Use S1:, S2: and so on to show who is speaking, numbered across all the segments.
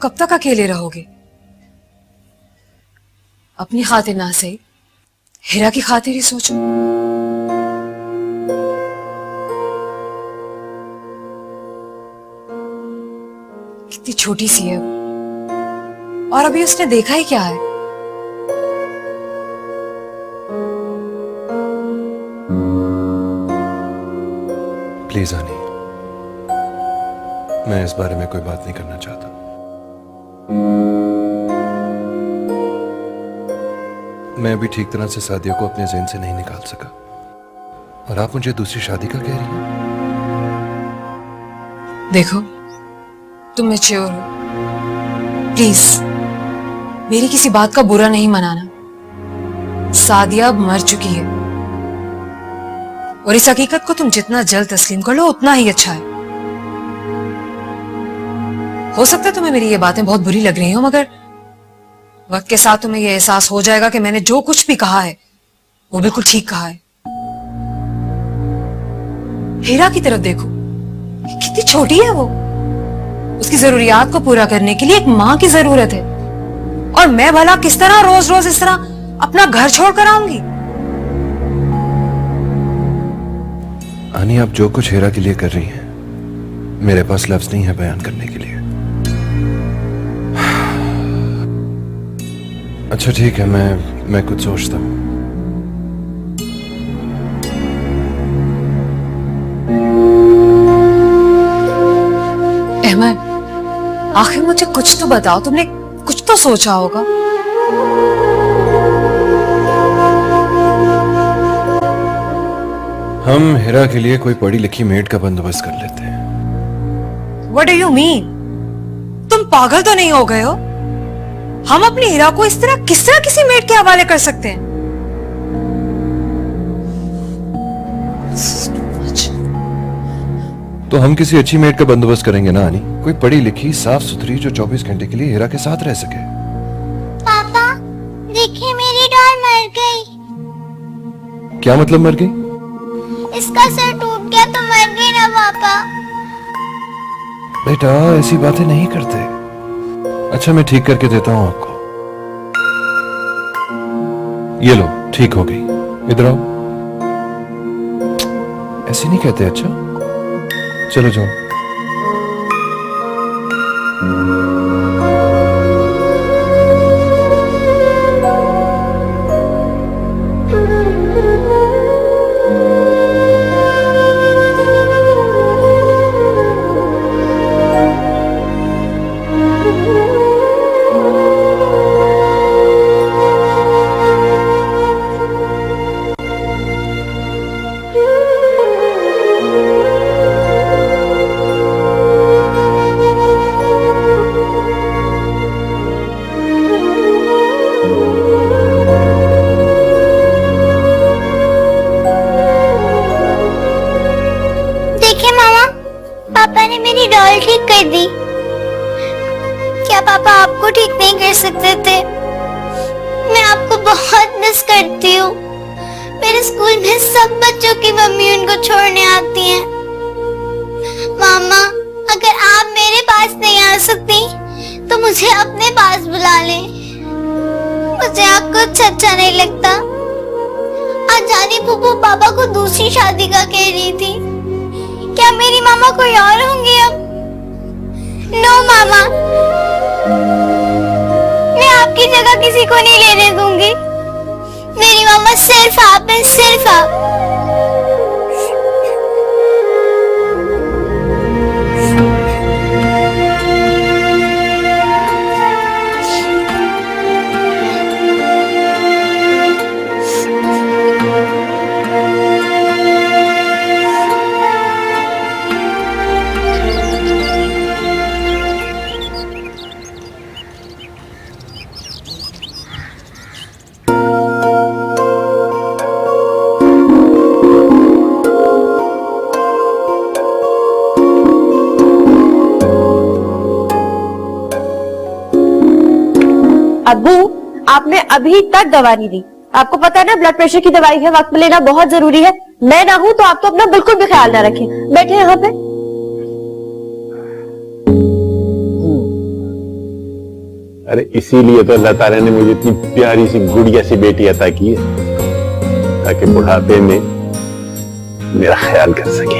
S1: कब तक अकेले रहोगे? अपनी खातिर ना सही, हीरा की खातिर ही सोचो। कितनी छोटी सी है वो, और अभी उसने देखा ही क्या है।
S2: प्लीज आनी, मैं इस बारे में कोई बात नहीं करना चाहता। मैं अभी ठीक तरह से सादिया को अपने ज़हन से नहीं निकाल सका, और आप मुझे दूसरी शादी का कह रही हैं।
S1: देखो, तुम मैच्योर हो, प्लीज मेरी किसी बात का बुरा नहीं मनाना। सादिया अब मर चुकी है, और इस हकीकत को तुम जितना जल्द तस्लीम कर लो उतना ही अच्छा है। हो सकता है तुम्हें मेरी ये बातें बहुत बुरी लग रही हो, मगर वक्त के साथ तुम्हें यह एहसास हो जाएगा कि मैंने जो कुछ भी कहा है वो बिल्कुल ठीक कहा है। हीरा की तरफ देखो, कितनी छोटी है वो। उसकी जरूरियात को पूरा करने के लिए एक मां की जरूरत है, और मैं भला किस तरह रोज रोज इस तरह अपना घर छोड़कर आऊंगी?
S2: आनी, आप जो कुछ हीरा के लिए कर रही हैं, मेरे पास लफ्ज नहीं है बयान करने के लिए। अच्छा ठीक है, मैं कुछ सोचता हूं।
S1: अहमद, आखिर मुझे कुछ तो बताओ, तुमने कुछ तो सोचा होगा।
S2: हम हीरा के लिए कोई पढ़ी लिखी मेड का बंदोबस्त कर लेते हैं।
S1: What do you mean? तुम पागल तो नहीं हो गए हो? हम अपनी हीरा को इस तरह किस तरह किसी मेड के हवाले कर सकते हैं?
S2: तो हम किसी अच्छी मेड का बंदोबस्त करेंगे ना आनी, कोई पढ़ी लिखी साफ सुथरी जो 24 घंटे के लिए हीरा के साथ रह सके।
S3: पापा, देखिए मेरी डॉल मर गई।
S2: क्या मतलब मर गई?
S3: इसका सर टूट गया तो मर गई ना पापा।
S2: बेटा ऐसी बातें नहीं करते। अच्छा मैं ठीक करके देता हूं आपको। ये लो, ठीक हो गई। इधर आओ। ऐसे नहीं कहते। अच्छा चलो जाओ।
S3: डॉल ठीक कर दी। क्या पापा आपको ठीक नहीं कर सकते थे? मैं आपको बहुत मिस करती हूँ। मेरे स्कूल में सब बच्चों की मम्मी उनको छोड़ने आती हैं। मामा, अगर आप मेरे पास नहीं आ सकती तो मुझे अपने पास बुला लें। मुझे आप कुछ अच्छा नहीं लगता। आज जानी फूफू पापा को दूसरी शादी का कह रही थी। क्या मेरी मामा कोई और होंगी अब? नो मामा, मैं आपकी जगह किसी को नहीं लेने दूंगी। मेरी मामा सिर्फ आप हैं, सिर्फ आप।
S4: अब्बू, आपने अभी तक दवा नहीं दी। आपको पता है ना ब्लड प्रेशर की दवाई है, वक्त में लेना बहुत जरूरी है। मैं ना हूं तो आप तो अपना बिल्कुल भी ख्याल ना रखें। बैठे यहाँ पे।
S5: अरे इसीलिए तो अल्लाह ताला ने मुझे इतनी प्यारी सी गुड़िया सी बेटी अता की है, ताकि बुढ़ापे में मेरा ख्याल कर सके।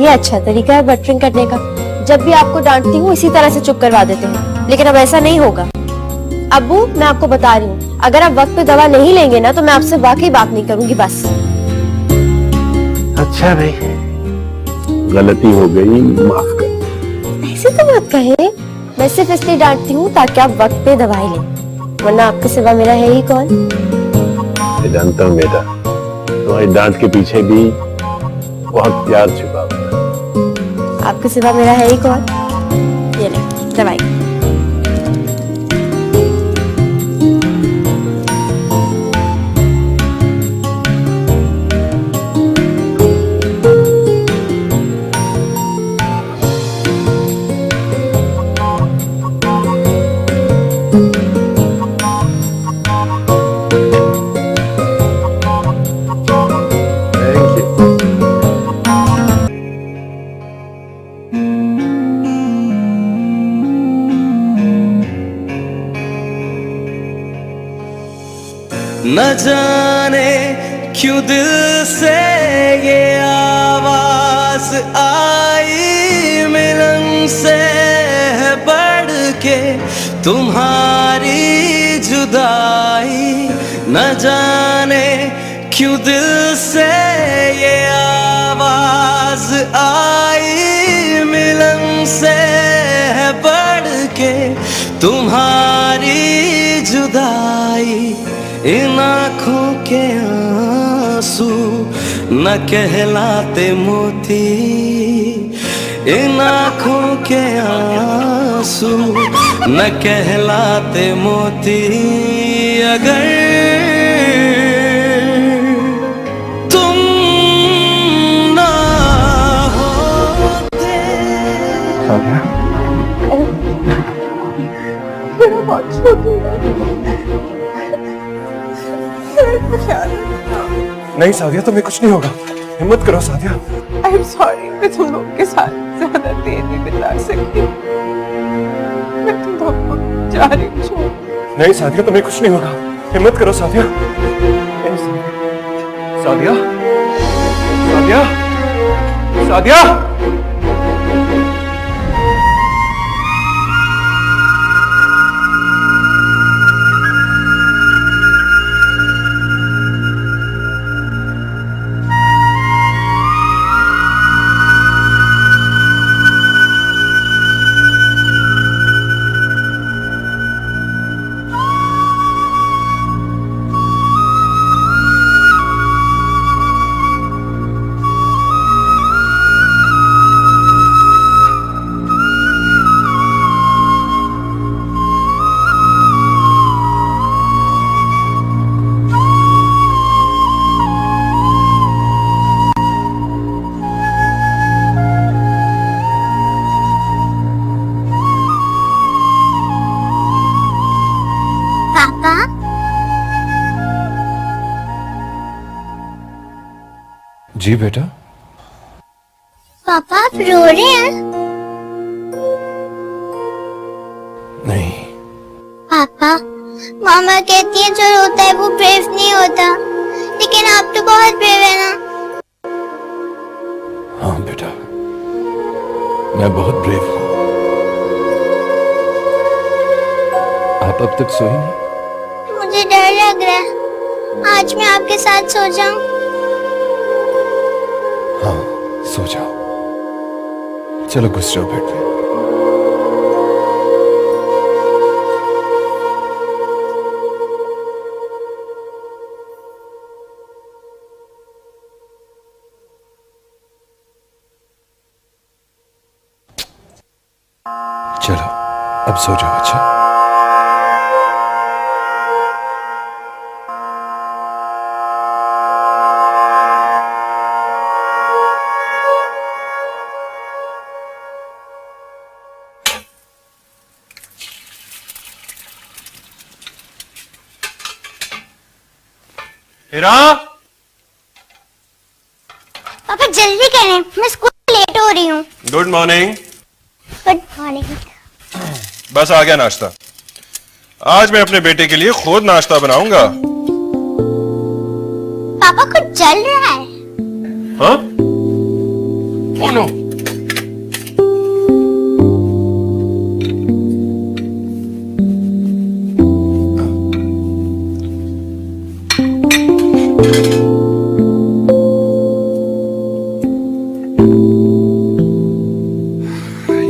S4: ये अच्छा तरीका है बटरिंग करने का। जब भी आपको डांटती हूँ इसी तरह से चुप करवा देते हैं, लेकिन अब ऐसा नहीं होगा। अब्बू मैं आपको बता रही हूँ, अगर आप वक्त पे दवा नहीं लेंगे ना तो मैं आपसे वाकई बात नहीं करूंगी बस।
S5: अच्छा भाई, गलती हो गई, माफ कर।
S4: ऐसे तो मत कहे, मैं सिर्फ इसलिए डांटती हूँ ताकि आप वक्त पे दवाई लें, वरना आपके सिवा मेरा है ही कौन।
S5: मैं जानता हूँ बेटा, तुम्हारी डांट के पीछे भी बहुत प्यार छुपा हुआ है।
S4: आपके सिवा मेरा है ही कौन। ये ले दवाई।
S5: Thank you.
S6: न जाने क्यों दिल से ये आवाज आई, मिलन से है बढ़ के तुम्हारी जुदाई। न जाने क्यों दिल से ये आवाज आई, मिलन से है बढ़ के तुम्हारी जुदाई। इन आँखों के आंसू न कहलाते मोती, इन आँखों के आंसू न कहलाते मोती। अगर तुम ना होते।
S2: नहीं सादिया, तुम्हें कुछ नहीं होगा, हिम्मत करो सादिया।
S7: आई एम सॉरी, मैं तुम लोग के साथ ज्यादा देर नहीं बिता सकती। मैं तुम दोनों को जा रही हूँ।
S2: नहीं सादिया, तुम्हें कुछ नहीं होगा, हिम्मत करो सादिया। नहीं, सादिया, सादिया, सादिया।
S3: पापा,
S2: जी बेटा।
S3: पापा आप रो रहे हैं?
S2: नहीं।
S3: पापा, मामा कहती है जो रोता है वो ब्रेव नहीं होता, लेकिन आप तो बहुत ब्रेव है ना।
S2: हाँ बेटा, मैं बहुत ब्रेव हूँ। आप अब तक सोई नहीं?
S3: मुझे डर लग रहा है, आज मैं आपके साथ सो जाऊं?
S2: हाँ, सो जाओ। चलो घुस जाओ बेड पे। चलो अब सो जाओ। अच्छा,
S8: हीरा,
S3: पापा जल्दी करें, मैं स्कूल लेट हो रही हूँ।
S8: Good morning.
S3: Good morning.
S8: बस आ गया नाश्ता।
S2: आज मैं अपने बेटे के लिए खुद नाश्ता बनाऊंगा।
S3: पापा कुछ जल रहा है।
S2: हाँ? Oh no.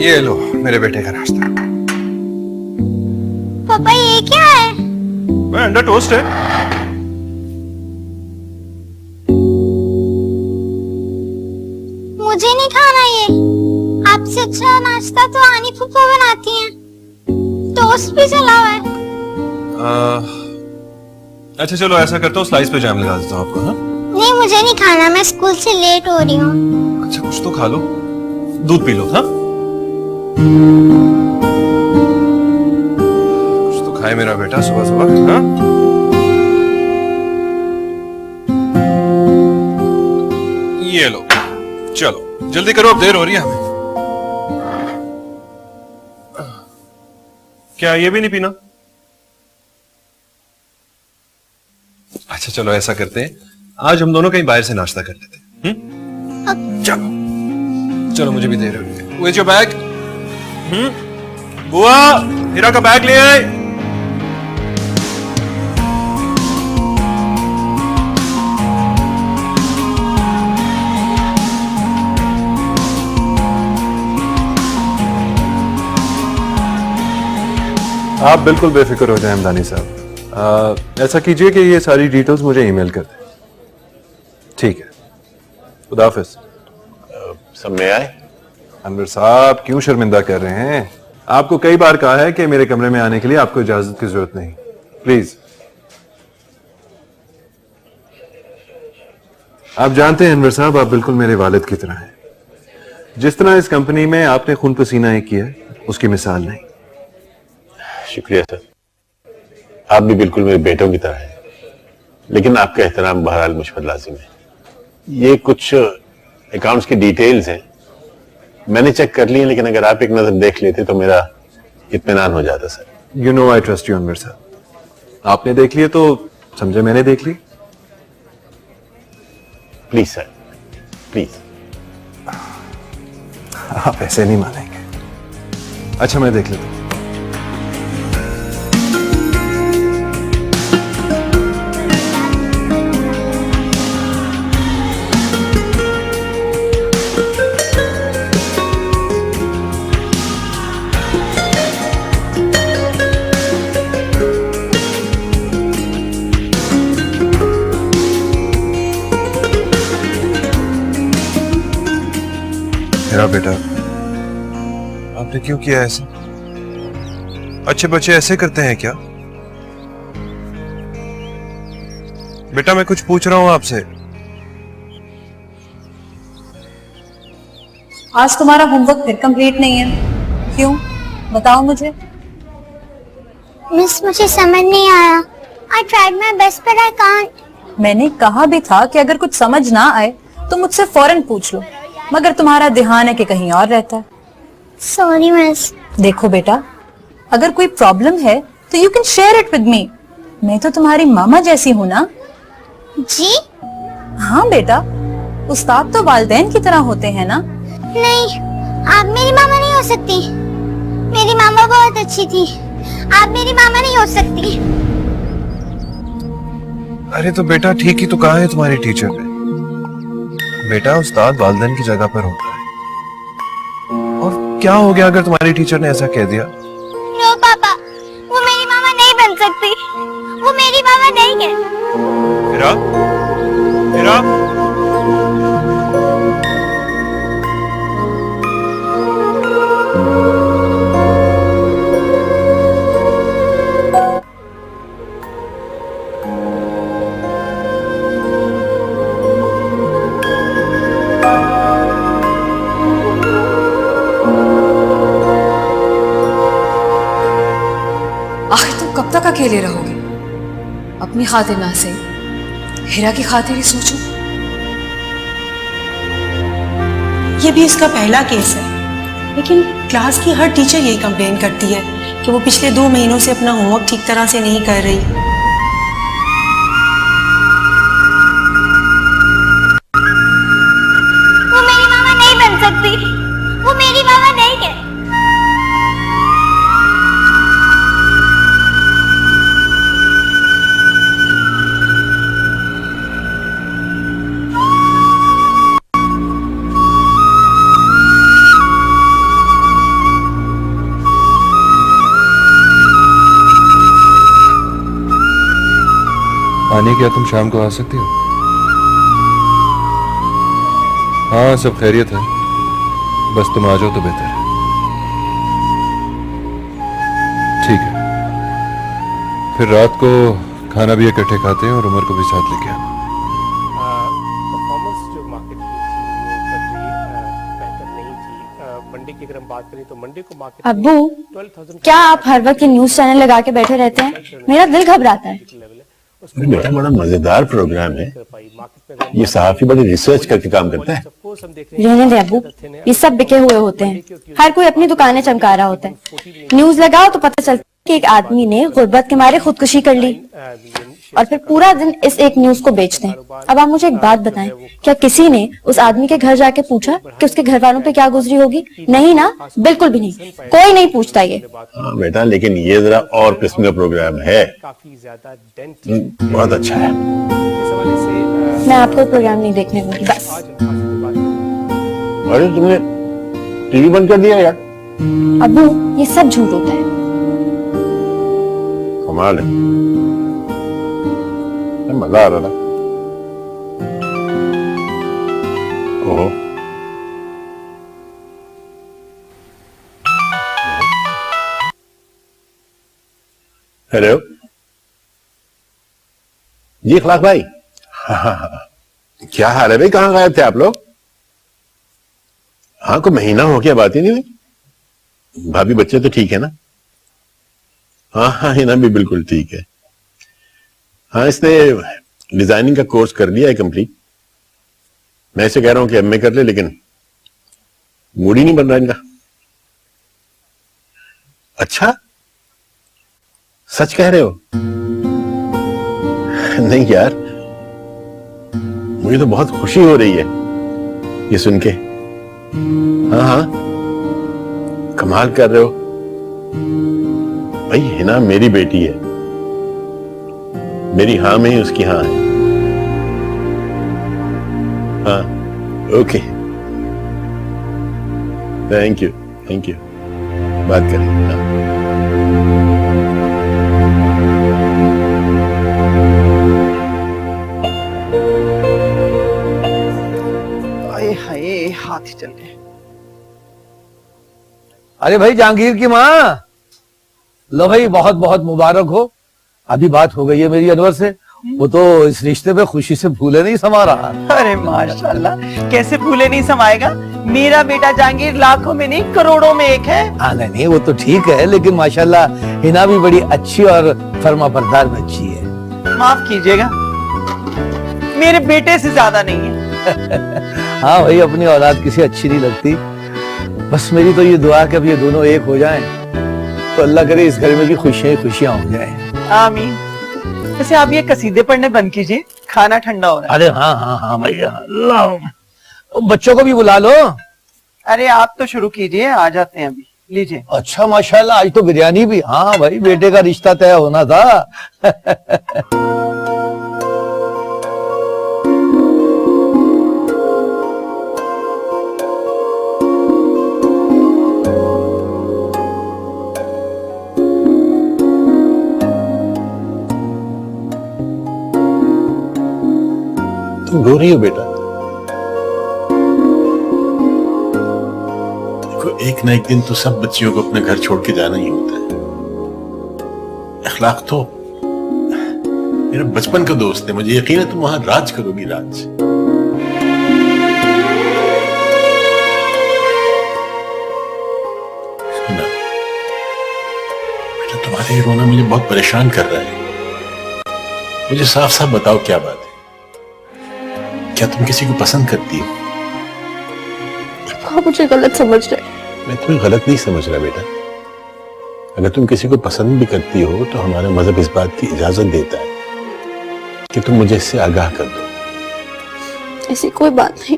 S2: ये लो मेरे बेटे का नाश्ता।
S3: पापा ये क्या है?
S2: मैं अंडा टोस्ट है।
S3: मुझे नहीं खाना ये। आपसे अच्छा नाश्ता तो आनी फूफा बनाती हैं। टोस्ट भी चला हुआ है।
S2: अच्छा चलो ऐसा करता हूँ, स्लाइस पे जैम लगा देता हूँ आपको। हाँ?
S3: नहीं मुझे नहीं खाना, मैं स्कूल से लेट हो रही हूँ।
S2: अच्छा कुछ तो खा लो, दूध पी लो। हाँ कुछ तो खाए मेरा बेटा सुबह सुबह। हाँ ये लो, चलो जल्दी करो, अब देर हो रही है हमें। क्या ये भी नहीं पीना? अच्छा चलो ऐसा करते हैं, आज हम दोनों कहीं बाहर से नाश्ता कर लेते हैं। चलो चलो मुझे भी देर हो रही है। Where's your bag? बुआ हीरा का बैग ले आए। आप बिल्कुल बेफिक्र हो जाएं हमदानी साहब। ऐसा कीजिए कि ये सारी डिटेल्स मुझे ईमेल कर दें। ठीक है, खुदा हाफिज।
S5: सब में आए।
S2: अनवर साहब क्यों शर्मिंदा कर रहे हैं? आपको कई बार कहा है कि मेरे कमरे में आने के लिए आपको इजाजत की जरूरत नहीं। प्लीज। आप जानते हैं अनवर साहब, आप बिल्कुल मेरे वालिद की तरह हैं। जिस तरह इस कंपनी में आपने खून पसीना एक किया उसकी मिसाल नहीं।
S5: शुक्रिया सर, आप भी बिल्कुल मेरे बेटों की तरह हैं, लेकिन आपका एहतराम बहरहाल मुझ पर लाजिम है। ये कुछ अकाउंट्स की डिटेल्स हैं, मैंने चेक कर ली है, लेकिन अगर आप एक नजर देख लेते तो मेरा इत्मीनान हो जाता sir.
S2: You know I trust you Anwar साहब। आपने देख लिए तो समझे मैंने देख ली।
S5: Please sir, please.
S2: आप ऐसे नहीं मानेंगे। अच्छा मैं देख लेता हूं। मेरा बेटा, आपने क्यों किया ऐसे? अच्छे बच्चे ऐसे करते हैं क्या? बेटा मैं कुछ पूछ रहा हूं आपसे।
S1: आज तुम्हारा होमवर्क फिर कंप्लीट नहीं है, क्यों? बताओ मुझे।
S3: मिस मुझे समझ नहीं आया। I tried my best but I can't.
S1: मैंने कहा भी था कि अगर कुछ समझ ना आए तो मुझसे फौरन पूछ लो, मगर तुम्हारा ध्यान है कि कहीं और रहता है।
S3: Sorry miss.
S1: देखो बेटा, अगर कोई प्रॉब्लम है तो you can share it with me. मैं तो तुम्हारी मामा जैसी हूँ ना।
S3: जी?
S1: हाँ बेटा, उस्ताद तो वालिदैन की तरह होते हैं ना।
S3: नहीं, आप मेरी मामा नहीं हो सकती। मेरी मामा बहुत अच्छी थी, आप मेरी मामा नहीं हो सकती।
S2: अरे तो बेटा ठीक ही तो कहा है तुम्हारे टीचर ने। बेटा उस्ताद वालिदैन की जगह पर होता है। और क्या हो गया अगर तुम्हारी टीचर ने ऐसा कह दिया?
S3: नो पापा, वो मेरी मामा नहीं बन सकती। वो मेरी मामा नहीं है।
S2: हीरा, हीरा,
S1: आखिर तुम कब तक अकेले रहोगे? अपनी खातिर ना से हीरा की खातिर ही सोचो।
S8: ये भी इसका पहला केस है, लेकिन क्लास की हर टीचर यही कंप्लेन करती है कि वो पिछले 2 महीनों से अपना होमवर्क ठीक तरह से नहीं कर रही।
S3: वो मेरी मामा नहीं बन सकती, वो मेरी मामा नहीं है।
S2: आने क्या तुम शाम को आ सकती हो? हाँ सब खैरियत है, बस तुम आ जाओ तो बेहतर है। ठीक है, फिर रात को खाना भी इकट्ठे खाते हैं और उमर को भी साथ लेके आना।
S9: परफॉर्मेंस जो मार्केट की थी वो कभी बेहतर नहीं थी। मंडे की अगर हम बात करें तो मंडे को मार्केट
S4: अब्बू,
S9: 12,000
S4: क्या आप हर वक्त ये न्यूज चैनल लगा के बैठे रहते हैं? मेरा दिल घबराता है।
S9: लेवल है
S5: अरे बेटा, बड़ा मजेदार प्रोग्राम है। ये सहाफी बड़ी रिसर्च करके काम करता है।
S9: सपोज हम देख रहे हैं
S4: रहने दे अब्बू, ये सब बिके हुए होते हैं। हर कोई अपनी दुकानें चमका रहा होता है। न्यूज लगाओ तो पता चलता है कि एक आदमी ने गुर्बत के मारे खुदकुशी कर ली और फिर पूरा दिन इस एक न्यूज को बेचते हैं। अब आप मुझे एक बात बताएं, क्या किसी ने उस आदमी के घर जाके पूछा कि उसके घर वालों पे क्या गुजरी होगी? नहीं ना, बिल्कुल भी नहीं, कोई नहीं पूछता ये।
S5: हाँ बेटा, लेकिन ये जरा और किस्म का प्रोग्राम है।
S9: काफी ज्यादा डेंट
S5: बहुत अच्छा है।
S9: इस हवाले से
S4: मैं आपको प्रोग्राम नहीं देखने दूंगी बस।
S9: आज हम खास बात करें।
S5: अरे तुमने टीवी बंद कर दिया यार।
S4: अब्बू, ये सब झूठ होता है।
S5: कमाल है, मजा आ रहा था। ओहो, हेलो जी इखलाक भाई। क्या हाल है भाई, कहाँ गायब थे आप लोग? हाँ, कोई महीना हो गया, बात ही नहीं हुई। भाभी बच्चे तो ठीक है ना? हाँ हाँ, हिना भी बिल्कुल ठीक है। हाँ, इसने डिजाइनिंग का कोर्स कर लिया है कंप्लीट। मैं इसे कह रहा हूं कि एमए कर ले, लेकिन मूड ही नहीं बन रहा इनका। अच्छा, सच कह रहे हो? नहीं यार, मुझे तो बहुत खुशी हो रही है ये सुन के। हाँ हाँ, कमाल कर रहे हो भाई। हिना मेरी बेटी है, मेरी हाँ में ही उसकी हाँ है। हाँ, okay, thank you thank you, बात करेंगे। हाँ।
S10: आए हाय, हाथ ही चल गए।
S6: अरे भाई जहांगीर की माँ, लो भाई बहुत बहुत मुबारक हो। अभी बात हो गई है मेरी अनवर से, वो तो इस रिश्ते पे खुशी से भूले नहीं समा रहा।
S10: अरे माशाल्लाह, कैसे भूले नहीं समाएगा। मेरा बेटा जहांगीर लाखों में नहीं करोड़ों में एक है।
S6: हाँ नहीं वो तो ठीक है, लेकिन माशाल्लाह हिना भी बड़ी अच्छी और फर्मा बरदार बच्ची है।
S10: माफ कीजिएगा, मेरे बेटे से ज्यादा नहीं है।
S6: हाँ भाई, अपनी औलाद किसी अच्छी नहीं लगती। बस मेरी तो ये दुआ कि अब ये दोनों एक हो जाएं, तो अल्लाह करे इस घर में भी खुशियां ही खुशियां हो जाएं।
S10: आमीन। वैसे आप ये कसीदे पढ़ने बंद कीजिए, खाना ठंडा हो रहा है।
S6: अरे हाँ हाँ हाँ भाई, अल्लाह, बच्चों को भी बुला लो।
S10: अरे आप तो शुरू कीजिए, आ जाते हैं अभी, लीजिए।
S6: अच्छा माशाल्लाह, आज तो बिरयानी भी। हाँ भाई, बेटे का रिश्ता तय होना था।
S5: तुम रो रही हो बेटा? देखो, एक ना एक दिन तो सब बच्चियों को अपने घर छोड़ के जाना ही होता है। अखलाक तो मेरा बचपन का दोस्त है, मुझे यकीन है तुम वहां राज करोगी, राज। सुना बेटा, तुम्हारे ये रोना मुझे बहुत परेशान कर रहा है। मुझे साफ साफ बताओ क्या बात है? क्या तुम किसी को पसंद करती हो?
S4: आप मुझे गलत समझ रहे हैं।
S5: मैं तुम्हें गलत नहीं समझ रहा बेटा। अगर तुम किसी को पसंद भी करती हो तो हमारा मजहब इस बात की इजाजत देता है कि तुम मुझे इससे आगाह कर दो।
S4: ऐसी कोई बात नहीं।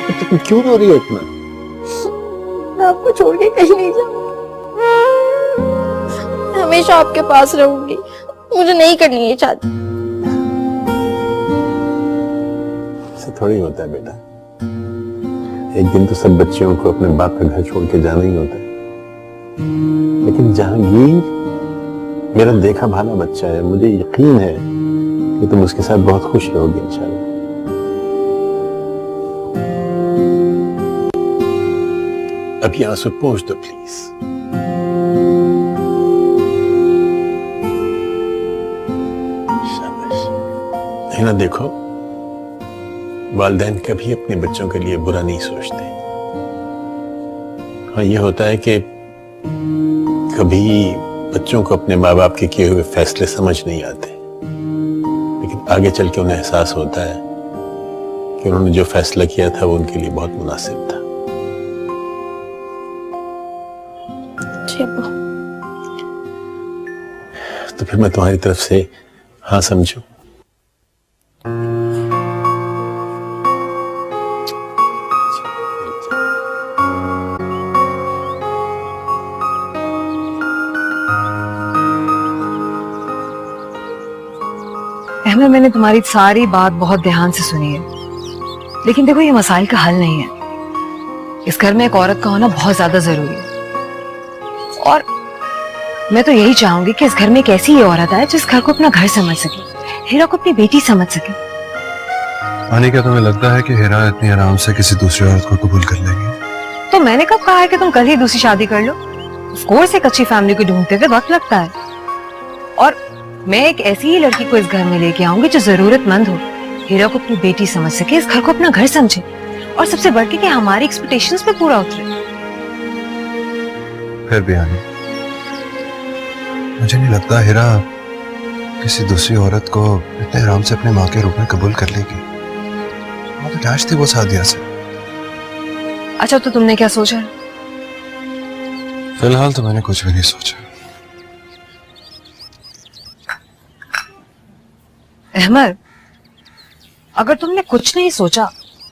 S5: तो तुम क्यों रो रही हो इतना?
S4: मैं आपको छोड़ के कहीं नहीं जाऊंगी, मैं हमेशा आपके पास रहूंगी। मुझे नहीं करनी है शादी।
S5: ऐसा थोड़ी होता है बेटा, एक दिन तो सब बच्चियों को अपने बाप का घर छोड़ के जाना ही होता है। लेकिन जहांगीर मेरा देखा भाला बच्चा है, मुझे यकीन है कि तुम उसके साथ बहुत खुश रहोगे इंशाल्लाह। अब ये आंसू पोंछ दो प्लीज। शाबाश। नहीं ना, देखो वालिदैन कभी अपने बच्चों के लिए बुरा नहीं सोचते। हाँ, ये होता है कि कभी बच्चों को अपने माँ बाप के किए हुए फैसले समझ नहीं आते, लेकिन आगे चल के उन्हें एहसास होता है कि उन्होंने जो फैसला किया था वो उनके लिए बहुत मुनासिब था। तो फिर मैं तुम्हारी तरफ से हाँ समझूं?
S1: अहमद, मैंने तुम्हारी सारी बात बहुत ध्यान से सुनी है, लेकिन देखो ये मसाइल का हल नहीं है। इस घर में एक औरत का होना बहुत ज्यादा जरूरी है, और मैं तो यही चाहूंगी कि इस घर में एक ऐसी ही औरत आए जिस घर को अपना घर समझ सके, हीरा को अपनी बेटी समझ सके।
S2: आनी, क्या तुम्हें लगता है कि हीरा इतनी आराम से किसी दूसरी औरत को कबूल कर लेगी?
S1: तो मैंने कब कहा है कि तुम कल ही दूसरी शादी कर लो? ऑफ कोर्स एक अच्छी फैमिली को ढूंढते हुए वक्त लगता है, और मैं एक ऐसी ही लड़की को इस घर में लेके आऊंगी जो जरूरतमंद हो, हीरा को अपनी बेटी समझ सके, इस घर को अपना घर समझे, और सबसे बढ़ के कि हमारी एक्सपेक्टेशंस पे पूरा उतरे।
S2: फिर भी आनी, मुझे नहीं लगता हीरा किसी दूसरी औरत को इतने आराम से अपने माँ के रूप में कबूल कर लेगी। वो तो कैश थी वो सादिया से।
S1: अच्छा, तो तुमने क्या सोचा?
S2: फिलहाल तो मैंने कुछ भी नहीं सोचा।
S1: अहमद, अगर तुमने कुछ नहीं सोचा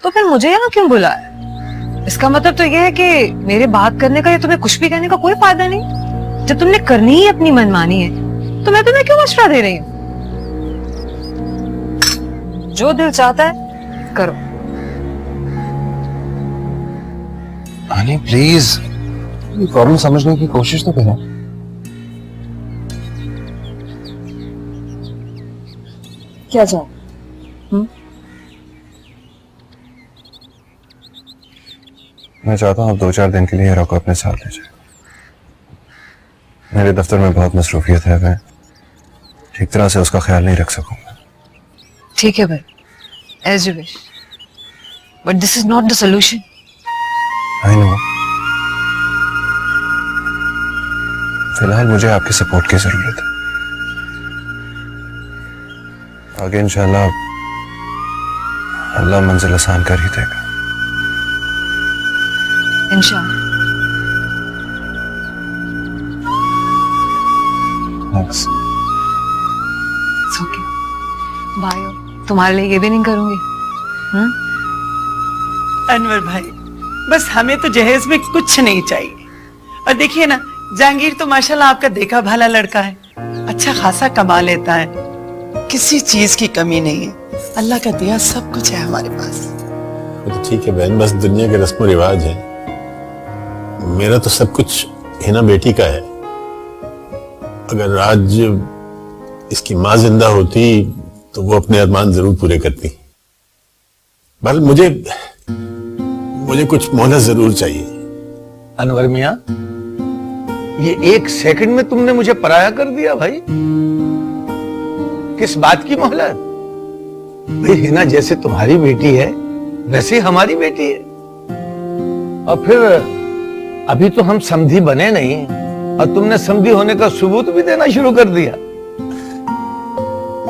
S1: तो फिर मुझे यहाँ क्यों बुलाया? इसका मतलब तो यह है कि मेरे बात करने का या तुम्हें कुछ भी कहने का कोई फायदा नहीं। जब तुमने करनी ही अपनी मनमानी है तो मैं तुम्हें क्यों मशवरा दे रही हूँ? जो दिल चाहता है करो।
S2: आनी प्लीज, प्रॉब्लम समझने की कोशिश तो करें।
S1: क्या जाओ?
S2: मैं चाहता हूँ आप 2-4 दिन के लिए हीरा को अपने साथ ले जाए। मेरे दफ्तर में बहुत मसरूफियत है, मैं ठीक तरह से उसका ख्याल नहीं रख सकूंगा।
S1: ठीक है भाई, as you wish, but this is not the solution.
S2: I know. फिलहाल मुझे आपकी सपोर्ट की जरूरत है। आगे इंशाल्लाह अल्लाह मंजिल आसान कर ही देगा।
S1: इंशाल्लाह।
S2: Thanks.
S1: It's okay. बाय। तुम्हारे लिए ये भी नहीं करूंगी।
S10: अनवर भाई, बस हमें तो जहेज में कुछ नहीं चाहिए। और देखिए ना, जहांगीर तो माशाल्लाह आपका देखा भाला लड़का है, अच्छा खासा कमा लेता है, किसी चीज की कमी नहीं है। अल्लाह का दिया सब कुछ है हमारे पास।
S5: वो तो ठीक है बहन, बस दुनिया के रस्म रिवाज है। मेरा तो सब कुछ हिना बेटी का है। अगर आज इसकी माँ जिंदा होती तो वो अपने अरमान जरूर पूरे करती। बल मुझे कुछ मोहलत जरूर चाहिए।
S6: अनवर मियां, ये 1 सेकंड में तुमने मुझे पराया कर दिया भाई। किस बात की मोहलत? भाई हिना जैसे तुम्हारी बेटी है वैसे ही हमारी बेटी है। और फिर अभी तो हम समधी बने नहीं, और तुमने समधी होने का सबूत भी देना शुरू कर दिया।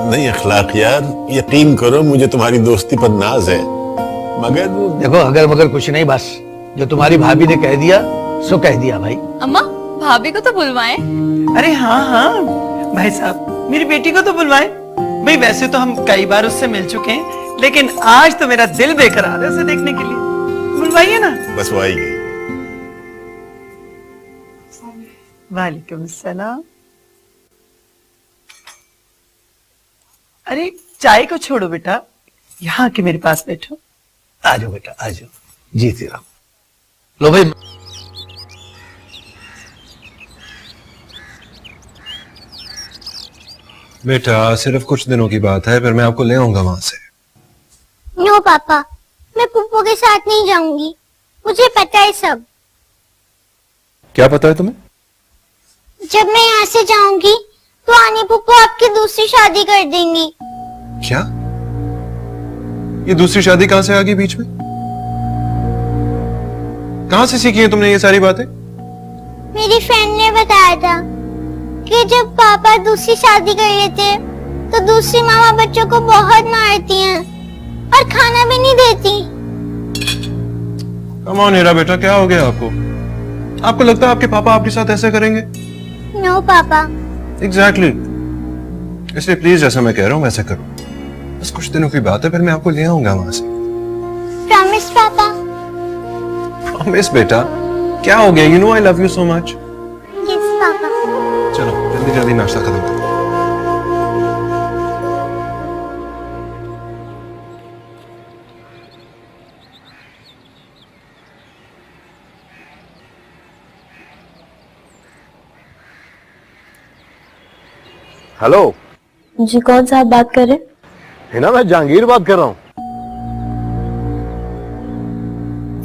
S5: नहीं अखलाक यार, यकीन करो मुझे तुम्हारी दोस्ती पर नाज है, मगर
S6: देखो अगर मगर कुछ नहीं, बस जो तुम्हारी भाभी ने कह दिया सो कह दिया भाई।
S11: अम्मा भाभी को तो बुलवाएं।
S10: अरे हाँ हाँ भाई साहब, मेरी बेटी को तो बुलवाएं। भाई वैसे तो हम कई बार उससे मिल चुके हैं, लेकिन आज तो मेरा दिल बेकरार है उसे देखने के लिए। बुलवाइए ना।
S5: बस वो आएगी।
S10: वालेकुम सलाम। अरे चाय को छोड़ो बेटा, यहाँ के मेरे पास बैठो।
S6: आ जाओ बेटा आ जाओ, जीते रहो। लो भाई।
S2: बेटा सिर्फ कुछ दिनों की बात है, फिर मैं आपको ले आऊंगा वहां से।
S3: नो पापा, मैं पुप्पो के साथ नहीं जाऊंगी, मुझे पता है सब।
S2: क्या पता है तुम्हें?
S3: जब मैं यहाँ से जाऊंगी तो आनी पुप्पो आपकी दूसरी शादी कर देंगी।
S2: क्या? ये दूसरी शादी कहां से आ गई बीच में? कहां से सीखी है तुमने ये सारी बातें?
S3: मेरी फ्रेंड ने बताया था कि जब पापा दूसरी शादी कर लेते हैं तो दूसरी मामा बच्चों को बहुत मारती हैं और खाना भी नहीं देती।
S2: कम ऑन हीरा बेटा, क्या हो गया आपको? आपको लगता है आपके पापा आपके साथ ऐसे करेंगे?
S3: नो पापा।
S2: एग्जैक्टली। इसलिए प्लीज जैसा मैं कह रहा हूं वैसे करो। बस कुछ दिनों की बात है, फिर मैं आपको ले आऊंगा वहां से।
S3: प्रॉमिस पापा।
S2: प्रॉमिस बेटा। क्या हो गया? You know I love you so much.
S3: Yes papa.
S2: चलो जल्दी जल्दी नाश्ता खत्म करो।
S5: हेलो।
S4: जी कौन सा आप बात कर रहे हैं?
S5: है ना, मैं जहांगीर बात कर रहा हूँ।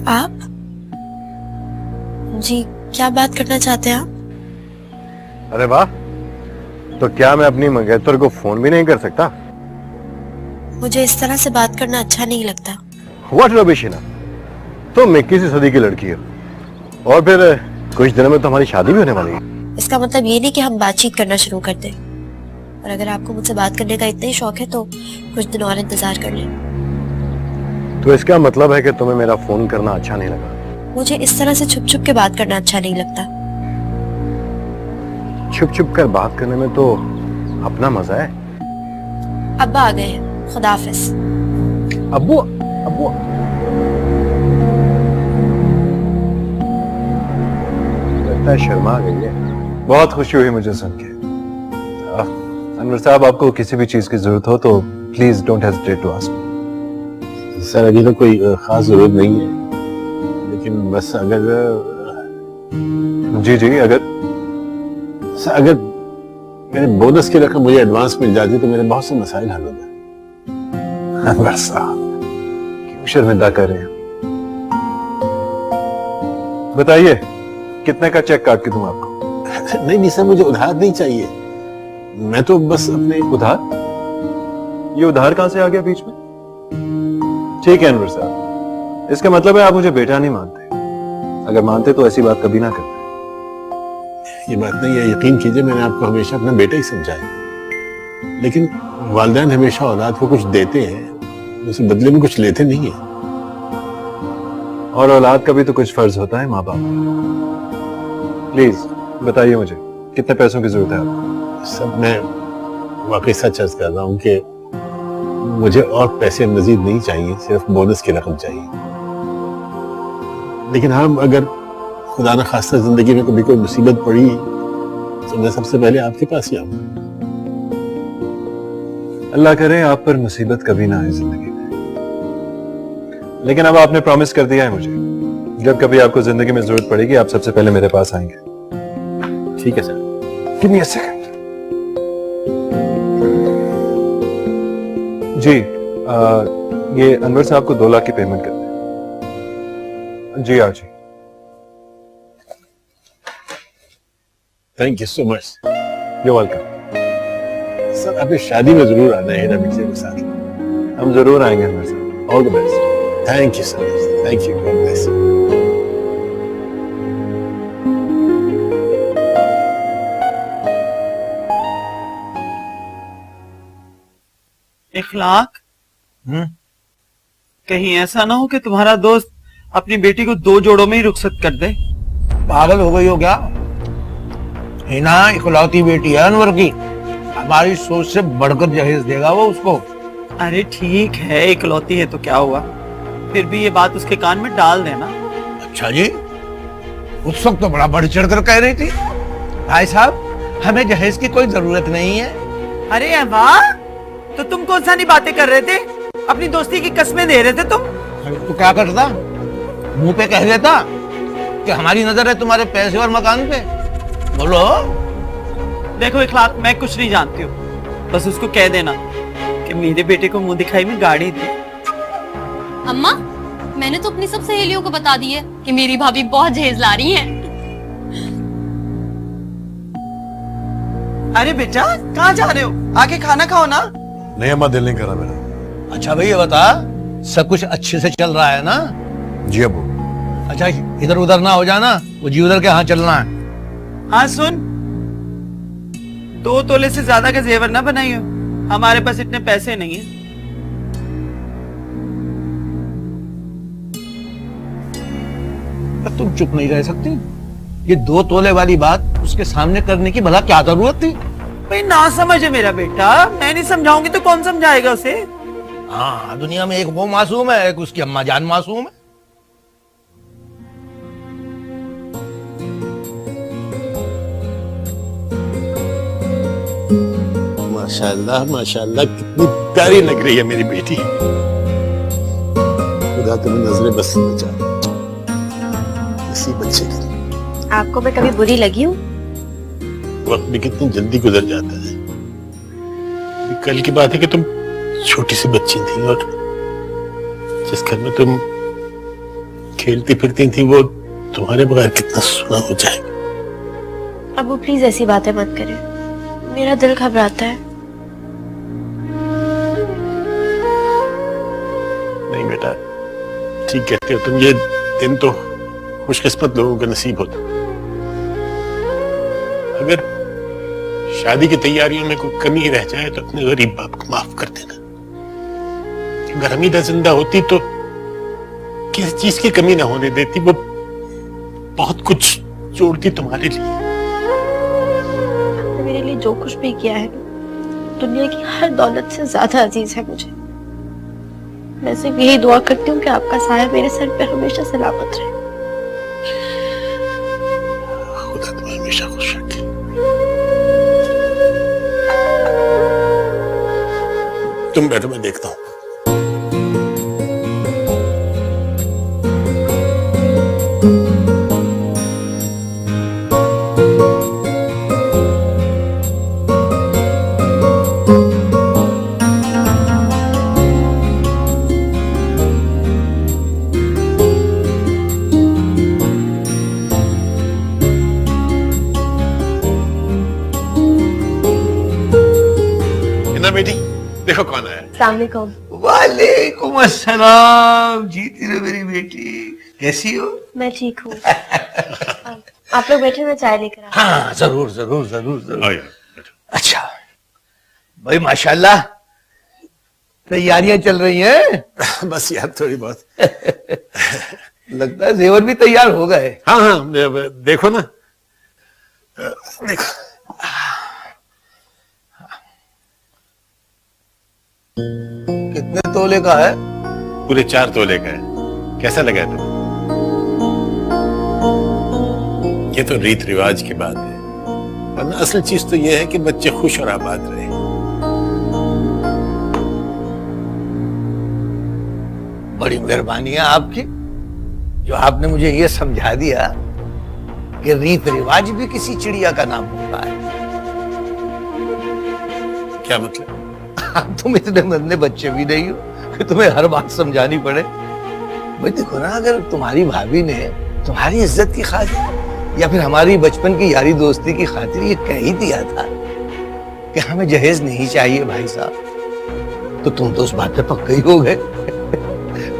S8: आप? जी क्या बात करना चाहते हैं आप?
S5: अरे वाह, तो क्या मैं अपनी मंगेतर को फोन भी नहीं कर सकता?
S8: मुझे इस तरह से बात करना अच्छा नहीं लगता।
S5: व्हाट रबिश है ना, तुम 21वीं सदी की लड़की हो और फिर कुछ दिनों में तो हमारी शादी भी होने वाली है।
S8: इसका मतलब ये नहीं कि हम बातचीत करना शुरू कर दें, और अगर आपको मुझसे बात करने का इतना ही शौक है तो कुछ दिन और इंतजार कर लें।
S5: तो इसका मतलब है कि तुम्हें मेरा फोन करना अच्छा नहीं लगा?
S8: मुझे इस तरह से छुप छुप के बात करना अच्छा नहीं लगता।
S5: छुप छुप कर बात करने में तो अपना मजा है।
S8: अब्बा आ गए हैं, खुदा हाफिज।
S5: अब्बू अब्बू लगता है शर्मा गई है।
S2: बहुत खुशी हुई मुझे सुन के। अनवर साहब, आपको किसी भी चीज की जरूरत हो तो please don't hesitate to ask.
S5: Sir अभी तो कोई खास जरूरत नहीं है, लेकिन बस अगर
S2: जी जी, अगर
S5: सर अगर मेरे बोनस की रकम मुझे एडवांस मिल जाती तो मेरे बहुत से मसाइल हल हो जाते।
S2: अनवर साहब क्यों शर्मिंदा कर रहे हैं? बताइए कितने का चेक काट के दूं आपको?
S5: नहीं नहीं सर, मुझे उधार नहीं चाहिए, मैं तो बस अपने
S2: उधार? ये उधार कहां से आ गया बीच में? ठीक है अनवर साहब, इसका मतलब है आप मुझे बेटा नहीं मानते। अगर मानते तो ऐसी बात कभी ना करते।
S5: ये बात नहीं है, यकीन कीजिए मैंने आपको हमेशा अपना बेटा ही समझा है, लेकिन वालिदैन हमेशा औलाद को कुछ देते हैं, उसे बदले में कुछ लेते नहीं है।
S2: और औलाद का भी तो कुछ फर्ज होता है माँ बाप। प्लीज बताइए मुझे कितने पैसों की जरूरत है आपको?
S5: सब मैं वाकई सच अर्ज कर रहा हूँ कि मुझे और पैसे मजीद नहीं चाहिए, सिर्फ बोनस की रकम चाहिए। लेकिन हाँ, अगर खुदा न खास्ता जिंदगी में कभी कोई मुसीबत पड़ी तो मैं सबसे पहले आपके पास ही आऊंगा।
S2: अल्लाह करे आप पर मुसीबत कभी ना आए जिंदगी में। लेकिन अब आपने प्रॉमिस कर दिया है मुझे, जब कभी आपको जिंदगी में जरूरत पड़ेगी आप सबसे पहले मेरे पास आएंगे।
S5: ठीक है sir.
S2: Give me a second. जी ये अनवर साहब को 2 लाख की पेमेंट कर दें। जी आज ही।
S5: Thank you so much.
S2: You welcome.
S5: Sir आपने शादी में जरूर आना है मिर्जा के साथ।
S2: हम जरूर आएंगे Anwar sahab. All the best.
S5: Thank you sir, thank you, God bless you.
S10: Ikhlaq, कहीं ऐसा ना हो कि तुम्हारा दोस्त अपनी बेटी को 2 जोड़ों में ही रुखसत कर दे।
S6: पागल हो गई हो क्या? हिना इकलौती बेटी है अनवर की, हमारी सोच से बढ़कर जहेज देगा वो उसको।
S10: अरे ठीक है, इकलौती है तो क्या हुआ, फिर भी ये बात उसके कान में डाल देना।
S6: अच्छा जी, उस वक्त तो बड़ा बढ़ चढ़ कर कह रही थी भाई साहब हमें जहेज की कोई जरूरत नहीं है।
S10: अरे वाह, तो तुम कौन सा नहीं बातें कर रहे थे, अपनी दोस्ती की कस्में दे रहे थे तुम।
S6: तो क्या करता, मुंह पे कह देता कि हमारी नजर है तुम्हारे पैसे और मकान पे। बोलो।
S10: देखो इखलाक, मैं कुछ नहीं जानती हूँ, बस उसको कह देना कि मेरे बेटे को मुंह दिखाई में गाड़ी दे।
S11: अम्मा, मैंने तो अपनी सब सहेलियों को बता दी है कि मेरी भाभी बहुत जहेज ला रही हैं।
S10: अरे बेटा, कहाँ जा रहे हो? आके खाना खाओ ना।
S5: नहीं अम्मा, दिल नहीं करा मेरा।
S6: अच्छा भाई ये बता, सब कुछ अच्छे से चल रहा है ना?
S5: जी अबू।
S6: अच्छा इधर उधर ना हो जाना, वो जी उधर के यहाँ चलना है।
S10: हाँ सुन, 2 तोले से ज्यादा का जेवर ना बनाइयो, हमारे पास इतने पैसे नहीं है।
S6: तुम चुप नहीं रह सकती? ये 2 तोले वाली बात उसके सामने करने की भला क्या जरूरत थी?
S10: भाई ना समझे मेरा बेटा, मैं नहीं समझाऊंगी तो कौन समझाएगा उसे?
S6: हाँ, दुनिया में एक वो मासूम है, एक उसकी अम्मा जान मासूम है।
S5: माशाल्लाह माशाल्लाह, कितनी प्यारी लग रही है मेरी बेटी। खुदा तुम्हें नजरें बस से बचा, इसी बच्चे की।
S8: आपको मैं कभी बुरी लगी हूँ?
S5: वक्त भी कितनी जल्दी गुजर जाता है। कल की बात है कि तुम छोटी सी बच्ची थी और जिस घर में तुम खेलती फिरती थी वो तुम्हारे बगैर कितना सुना हो जाएगा।
S8: अबू प्लीज ऐसी बातें मत करें, मेरा दिल घबराता है।
S5: नहीं बेटा, ठीक कहते हो तुम, ये दिन तो खुशकिस्मत लोगों के नसीब होता। अगर शादी की तैयारियों में कोई कमी रह जाए तो अपने गरीब बाप को माफ कर देना। अगर हमीदा जिंदा होती तो किसी चीज की कमी ना होने देती, वो बहुत कुछ जोड़ती तुम्हारे लिए।
S8: आपने मेरे लिए जो कुछ भी किया है दुनिया की हर दौलत से ज्यादा अजीज है मुझे। मैं सिर्फ यही दुआ करती हूँ कि आपका साया मेरे सर पे हमेशा सलामत रहे।
S5: खुदा तुम्हें हमेशा खुश रखे। तुम बैठो, मैं देखता हूँ। बेटी देखो कौन आया।
S8: अस्सलाम वालेकुम।
S6: वालेकुम अस्सलाम। जीती रहो मेरी बेटी, कैसी हो?
S8: मैं ठीक हूँ। आप लोग बैठे, मैं चाय लेकर आती हूँ।
S6: हाँ जरूर जरूर जरूर जरूर।
S5: आओ यार।
S6: अच्छा भाई माशाल्लाह, तैयारियां चल रही हैं?
S5: बस यार थोड़ी बहुत।
S6: लगता है जेवर भी तैयार हो गए।
S5: हाँ हाँ, देखो ना, देखो।
S6: कितने तोले का है?
S5: पूरे 4 तोले का है। कैसा लगा तुम्हें? ये तो रीत रिवाज की बात है, वरना असल चीज तो ये है कि बच्चे खुश और आबाद रहे।
S6: बड़ी मेहरबानी है आपकी, जो आपने मुझे ये समझा दिया कि रीत रिवाज भी किसी चिड़िया का नाम होता है।
S5: क्या मतलब?
S6: तुम इतने नन्हे बच्चे भी नहीं हो कि तुम्हें हर बात समझानी पड़े। भाई देखो ना, अगर तुम्हारी भाभी ने तुम्हारी इज्जत की खातिर या फिर हमारी बचपन की यारी दोस्ती की खातिर ये कह ही दिया था कि हमें जहेज नहीं चाहिए भाई साहब, तो तुम तो उस बात पे पक्के ही हो गए।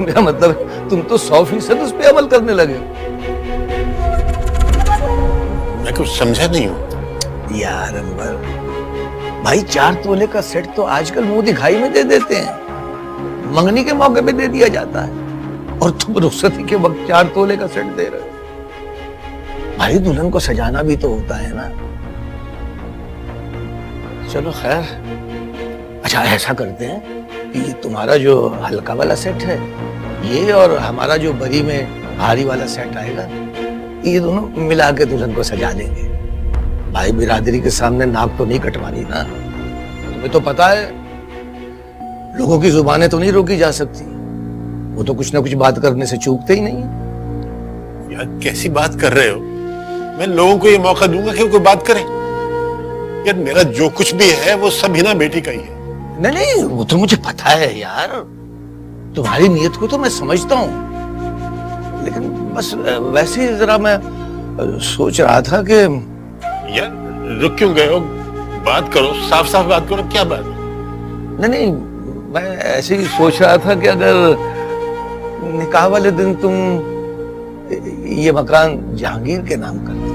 S6: मेरा मतलब तुम तो 100% उस पे अमल करने लगे।
S5: मैं कुछ समझा नहीं हूं
S6: यार अंबर भाई, 4 तोले का सेट तो आजकल मुंह दिखाई में दे देते हैं, मंगनी के मौके पे दे दिया जाता है। और तुम रुखसती के वक्त 4 तोले का सेट दे रहे हो। भाई दुल्हन को सजाना भी तो होता है ना। चलो खैर, अच्छा ऐसा करते हैं कि ये तुम्हारा जो हल्का वाला सेट है ये, और हमारा जो बरी में भारी वाला सेट आएगा, ये दोनों मिला के दुल्हन को सजा देंगे। भाई बिरादरी के सामने नाक तो नहीं कटवानी ना। तुम्हें तो पता है लोगों की जुबानें तो नहीं रोकी जा सकती, वो तो कुछ ना कुछ बात करने से चूकते ही नहीं।
S5: यार कैसी बात कर रहे हो? मैं लोगों को ये मौका दूंगा कि वो कोई बात करे? यार मेरा जो कुछ भी है वो सब हिना बेटी का ही है।
S6: नहीं नहीं, वो तो मुझे पता है यार, तुम्हारी नीयत को तो मैं समझता हूँ, लेकिन बस वैसे ही जरा मैं सोच रहा था कि
S5: यार रुक क्यों गए हो? बात करो, साफ साफ बात करो, क्या बात?
S6: नहीं नहीं, मैं ऐसे ही सोच रहा था कि अगर निकाह वाले दिन तुम ये मकान जहांगीर के नाम करते